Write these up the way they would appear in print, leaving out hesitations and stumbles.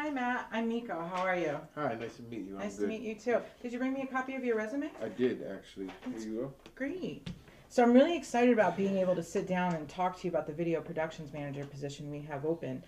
Hi, Matt. I'm Miko. How are you? Hi, nice to meet you. I'm Nice to good. meet you too. Did you bring me a copy of your resume? I did actually. That's Here you go. great. So I'm really excited about being able to sit down and talk to you about the video productions manager position we have open.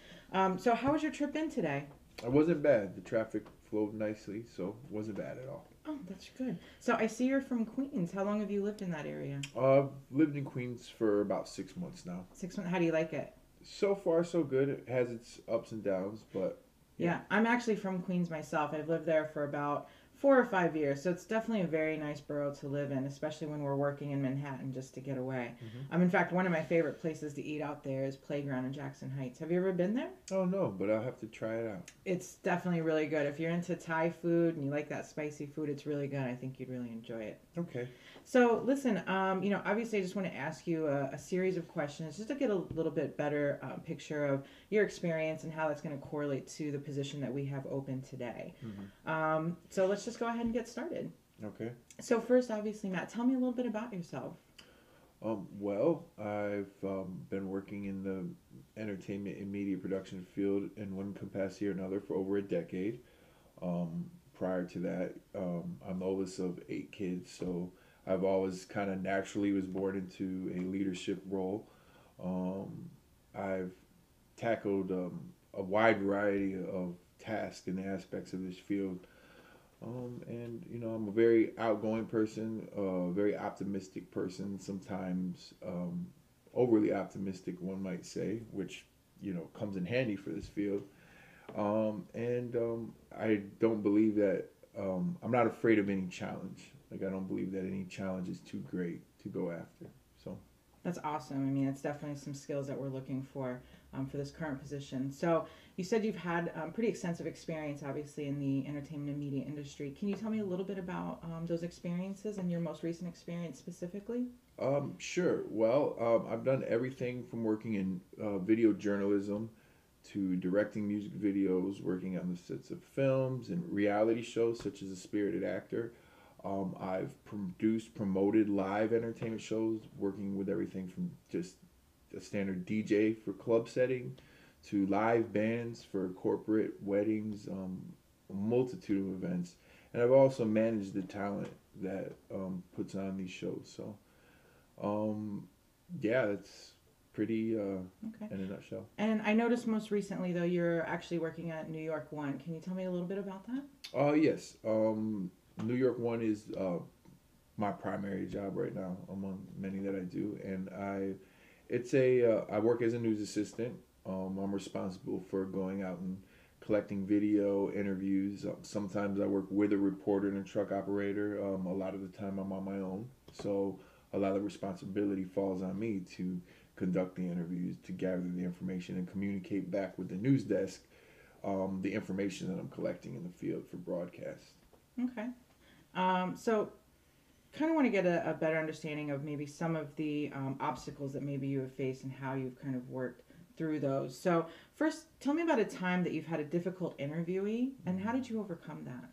So how was your trip in today? It wasn't bad. The traffic flowed nicely, so it wasn't bad at all. Oh, that's good. So I see you're from Queens. How long have you lived in that area? I've lived in Queens for about 6 months now. 6 months. How do you like it? So far, so good. It has its ups and downs, but yeah. Yeah, I'm actually from Queens myself. I've lived there for about 4 or 5 years, so it's definitely a very nice borough to live in, especially when we're working in Manhattan just to get away. Hmm. In fact, one of my favorite places to eat out there is Playground in Jackson Heights. Have you ever been there? Oh no, but I'll have to try it out. It's definitely really good. If you're into Thai food and you like that spicy food, it's really good. I think you'd really enjoy it. Okay. So, listen, obviously, I just want to ask you a series of questions just to get a little bit better picture of your experience and how that's going to correlate to the position that we have open today. Hmm. So, let's just go ahead and get started. Okay. So, first, obviously, Matt, tell me a little bit about yourself. Well, I've been working in the entertainment and media production field in one capacity or another for over a decade. Prior to that, I'm the oldest of 8 kids, so I've always kind of naturally was born into a leadership role. I've tackled a wide variety of tasks and aspects of this field. And I'm a very outgoing person, a very optimistic person. Sometimes overly optimistic, one might say, which comes in handy for this field. And I don't believe that I'm not afraid of any challenge. Like I don't believe that any challenge is too great to go after. So That's awesome. I mean, it's definitely some skills that we're looking for this current position. So, you said you've had pretty extensive experience, obviously, in the entertainment and media industry. Can you tell me a little bit about those experiences and your most recent experience specifically? sure. Well, I've done everything from working in video journalism to directing music videos, working on the sets of films and reality shows such as A Spirited Actor. I've produced, promoted live entertainment shows, working with everything from just a standard DJ for club setting to live bands for corporate weddings, a multitude of events. And I've also managed the talent that puts on these shows. So, um, yeah, that's pretty Okay. in a nutshell. And I noticed most recently, though, you're actually working at New York One. Can you tell me a little bit about that? Yes. New York One is my primary job right now among many that I do, and I work as a news assistant. I'm responsible for going out and collecting video interviews. Sometimes I work with a reporter and a truck operator. A lot of the time I'm on my own, so a lot of responsibility falls on me to conduct the interviews, to gather the information, and communicate back with the news desk the information that I'm collecting in the field for broadcast. Okay. So, kind of want to get a better understanding of maybe some of the obstacles that maybe you have faced and how you've kind of worked through those. So, first, tell me about a time that you've had a difficult interviewee and how did you overcome that?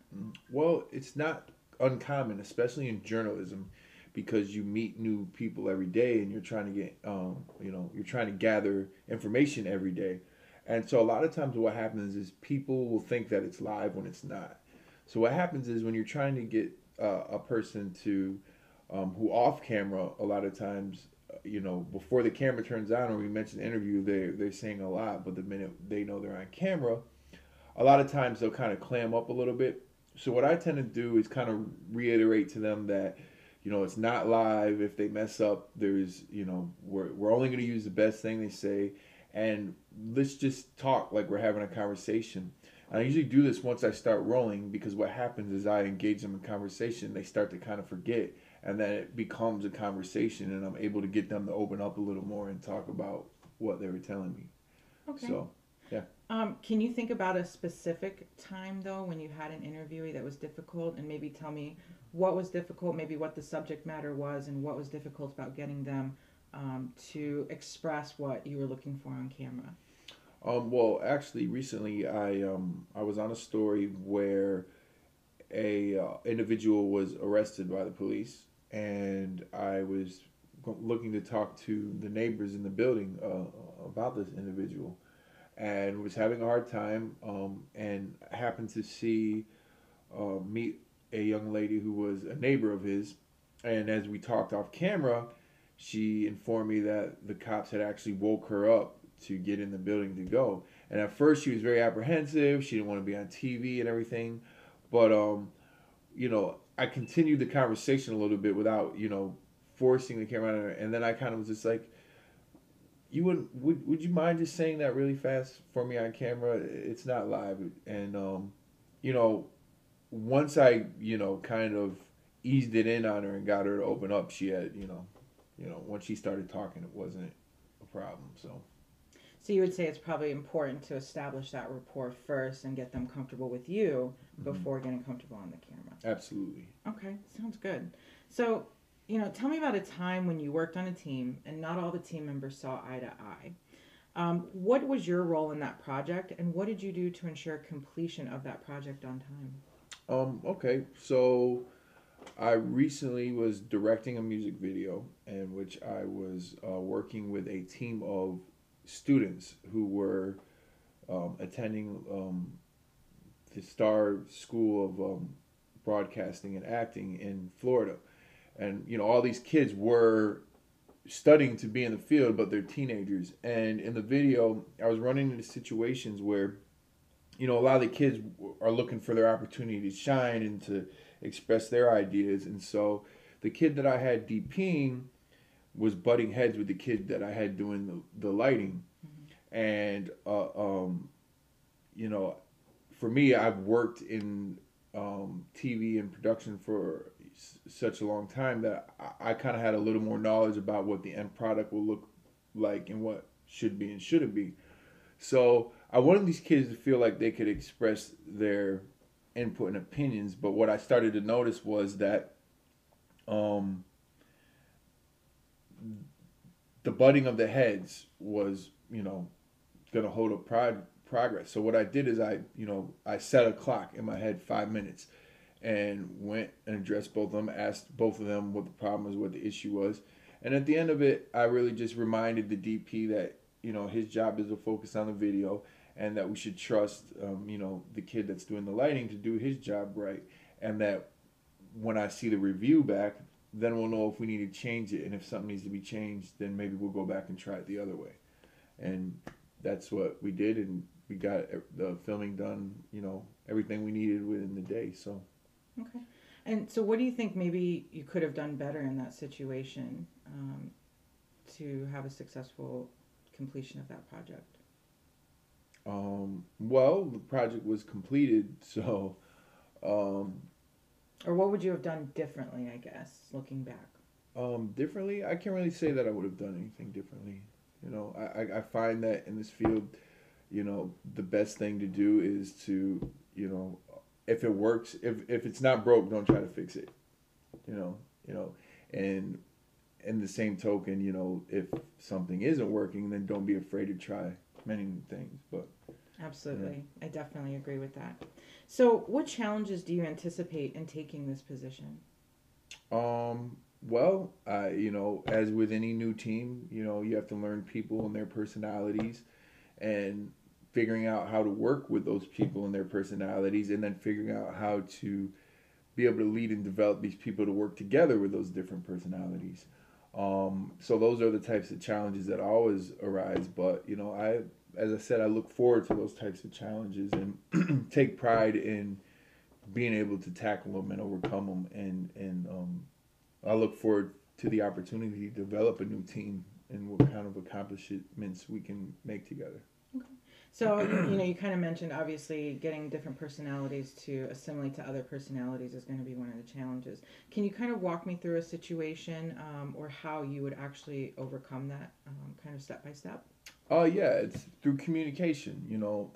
Well, it's not uncommon, especially in journalism, because you meet new people every day and you're trying to get, you're trying to gather information every day. And so a lot of times what happens is people will think that it's live when it's not. So what happens is when you're trying to get a person to, who off camera, a lot of times, before the camera turns on or we mention the interview, they're saying a lot, but the minute they know they're on camera, a lot of times they'll kind of clam up a little bit. So what I tend to do is kind of reiterate to them that it's not live. If they mess up, we're only going to use the best thing they say, and let's just talk like we're having a conversation. And I usually do this once I start rolling because what happens is I engage them in conversation. They start to kind of forget, and then it becomes a conversation, and I'm able to get them to open up a little more and talk about what they were telling me. Okay. So, yeah. Can you think about a specific time though when you had an interviewee that was difficult, and maybe tell me what was difficult, maybe what the subject matter was, and what was difficult about getting them to express what you were looking for on camera? Well, actually, recently I was on a story where a individual was arrested by the police, and I was looking to talk to the neighbors in the building about this individual. and was having a hard time, and happened to meet a young lady who was a neighbor of his. And as we talked off camera, she informed me that the cops had actually woke her up to get in the building to go. And at first, she was very apprehensive. She didn't want to be on TV and everything. But, I continued the conversation a little bit without, forcing the camera on her. And then I kind of was just like, would you mind just saying that really fast for me on camera? It's not live. And, you know, once I, kind of eased it in on her and got her to open up, she had, once she started talking, it wasn't a problem. So you would say it's probably important to establish that rapport first and get them comfortable with you before getting comfortable on the camera. Absolutely. Okay, sounds good. So, tell me about a time when you worked on a team and not all the team members saw eye to eye. What was your role in that project, and what did you do to ensure completion of that project on time? Okay, so I recently was directing a music video in which I was working with a team of students who were attending the Star School of Broadcasting and Acting in Florida. And, all these kids were studying to be in the field, but they're teenagers. And in the video, I was running into situations where, a lot of the kids are looking for their opportunity to shine and to express their ideas. And so the kid that I had DPing was butting heads with the kid that I had doing the lighting. And, for me, I've worked in TV and production for such a long time that I kind of had a little more knowledge about what the end product will look like and what should be and shouldn't be. So I wanted these kids to feel like they could express their input and opinions. But what I started to notice was that the butting of the heads was, going to hold up progress. So what I did is I set a clock in my head, 5 minutes, and went and addressed both of them, asked both of them what the problem was, what the issue was. And at the end of it, I really just reminded the DP that, his job is to focus on the video and that we should trust, the kid that's doing the lighting to do his job right. And that when I see the review back, then we'll know if we need to change it. And if something needs to be changed, then maybe we'll go back and try it the other way. And that's what we did. And we got the filming done, everything we needed within the day. So. Okay. And so what do you think maybe you could have done better in that situation to have a successful completion of that project? Well, the project was completed, so... or what would you have done differently, I guess, looking back? Differently? I can't really say that I would have done anything differently. I find that in this field, the best thing to do is to, if it works, if it's not broke, don't try to fix it. And in the same token, if something isn't working, then don't be afraid to try many new things. But absolutely, yeah. I definitely agree with that. So, what challenges do you anticipate in taking this position? Well, as with any new team, you have to learn people and their personalities, and figuring out how to work with those people and their personalities, and then figuring out how to be able to lead and develop these people to work together with those different personalities. So those are the types of challenges that always arise. But, as I said, I look forward to those types of challenges and take pride in being able to tackle them and overcome them. And I look forward to the opportunity to develop a new team and what kind of accomplishments we can make together. Okay. So, you kind of mentioned, obviously, getting different personalities to assimilate to other personalities is going to be one of the challenges. Can you kind of walk me through a situation or how you would actually overcome that kind of step by step? Yeah, it's through communication,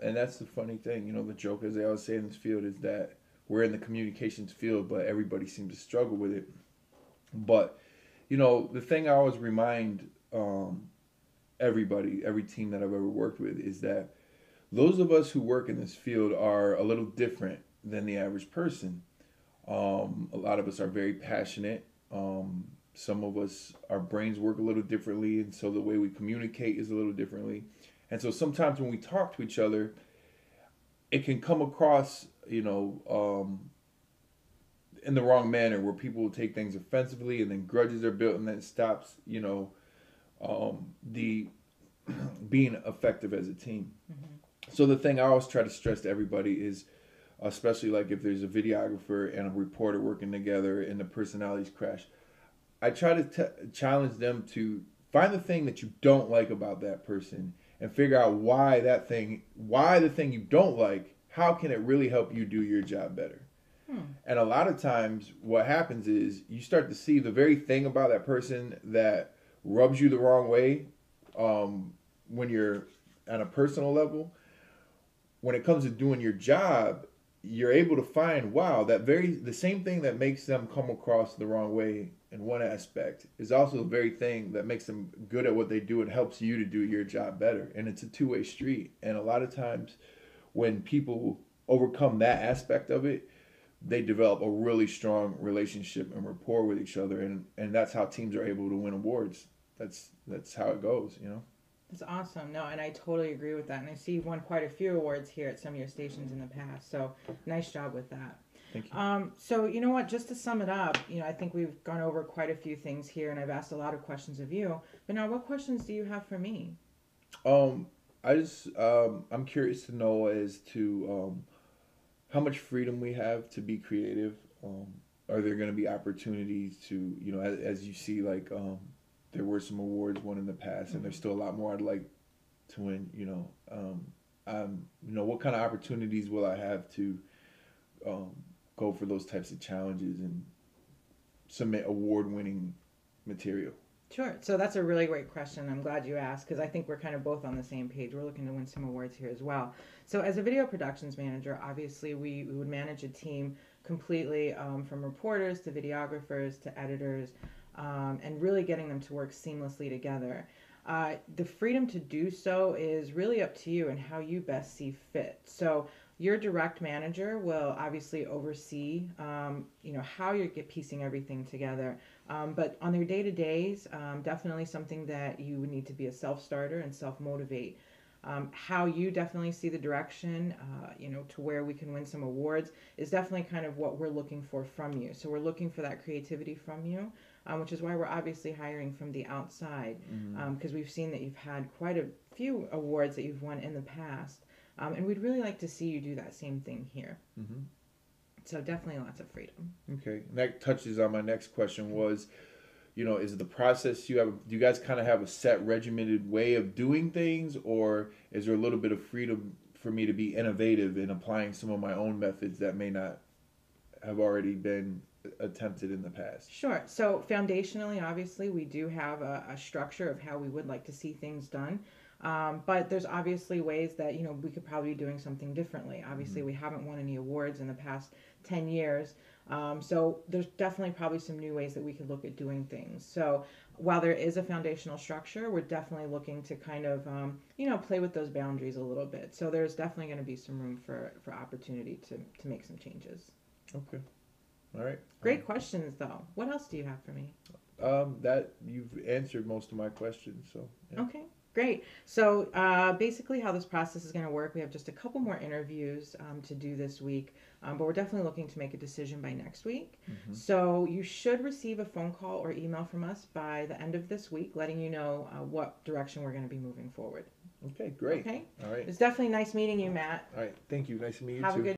and that's the funny thing. The joke, as they always say in this field, is that we're in the communications field, but everybody seems to struggle with it. But, the thing I always remind everybody, every team that I've ever worked with, is that those of us who work in this field are a little different than the average person. A lot of us are very passionate. Some of us, our brains work a little differently, and so the way we communicate is a little differently. And so sometimes when we talk to each other, it can come across, in the wrong manner, where people will take things offensively, and then grudges are built, and then it stops, the being effective as a team. Mm-hmm. So the thing I always try to stress to everybody is, especially like if there's a videographer and a reporter working together and the personalities crash, I try to challenge them to find the thing that you don't like about that person and figure out why the thing you don't like, how can it really help you do your job better? And a lot of times what happens is you start to see the very thing about that person that rubs you the wrong way, when you're on a personal level. When it comes to doing your job, you're able to find, wow, the same thing that makes them come across the wrong way in one aspect is also the very thing that makes them good at what they do and helps you to do your job better. And it's a two-way street. And a lot of times when people overcome that aspect of it, they develop a really strong relationship and rapport with each other, and that's how teams are able to win awards. That's how it goes. That's awesome. No, and I totally agree with that. And I see you've won quite a few awards here at some of your stations in the past. So nice job with that. Thank you. So you know what? Just to sum it up, I think we've gone over quite a few things here, and I've asked a lot of questions of you. But now, what questions do you have for me? I'm curious to know as to how much freedom we have to be creative. Are there going to be opportunities to, as you see, like, there were some awards won in the past, and there's still a lot more I'd like to win. What kind of opportunities will I have to go for those types of challenges and submit award-winning material? Sure. So that's a really great question. I'm glad you asked, because I think we're kind of both on the same page. We're looking to win some awards here as well. So as a video productions manager, obviously we would manage a team completely, from reporters to videographers to editors, and really getting them to work seamlessly together. The freedom to do so is really up to you and how you best see fit. So your direct manager will obviously oversee, how you're piecing everything together. But on their day-to-days, definitely something that you would need to be a self-starter and self-motivate. How you definitely see the direction, to where we can win some awards is definitely kind of what we're looking for from you. So we're looking for that creativity from you, which is why we're obviously hiring from the outside, because we've seen that you've had quite a few awards that you've won in the past. And we'd really like to see you do that same thing here. Mm-hmm. So definitely lots of freedom. Okay. And that touches on my next question was, is the process do you guys kind of have a set regimented way of doing things, or is there a little bit of freedom for me to be innovative in applying some of my own methods that may not have already been attempted in the past? Sure. So foundationally, obviously, we do have a structure of how we would like to see things done. But there's obviously ways that, we could probably be doing something differently. Obviously, we haven't won any awards in the past 10 years. So there's definitely probably some new ways that we could look at doing things. So while there is a foundational structure, we're definitely looking to kind of, play with those boundaries a little bit. So there's definitely going to be some room for opportunity to make some changes. Okay. All right. Great questions, though. What else do you have for me? That you've answered most of my questions. So yeah. Okay. Great. So basically how this process is going to work, we have just a couple more interviews to do this week, but we're definitely looking to make a decision by next week. Mm-hmm. So you should receive a phone call or email from us by the end of this week, letting you know what direction we're going to be moving forward. Okay, great. Okay. All right. It's definitely nice meeting you, Matt. All right. Thank you. Nice to meet you Have too. a good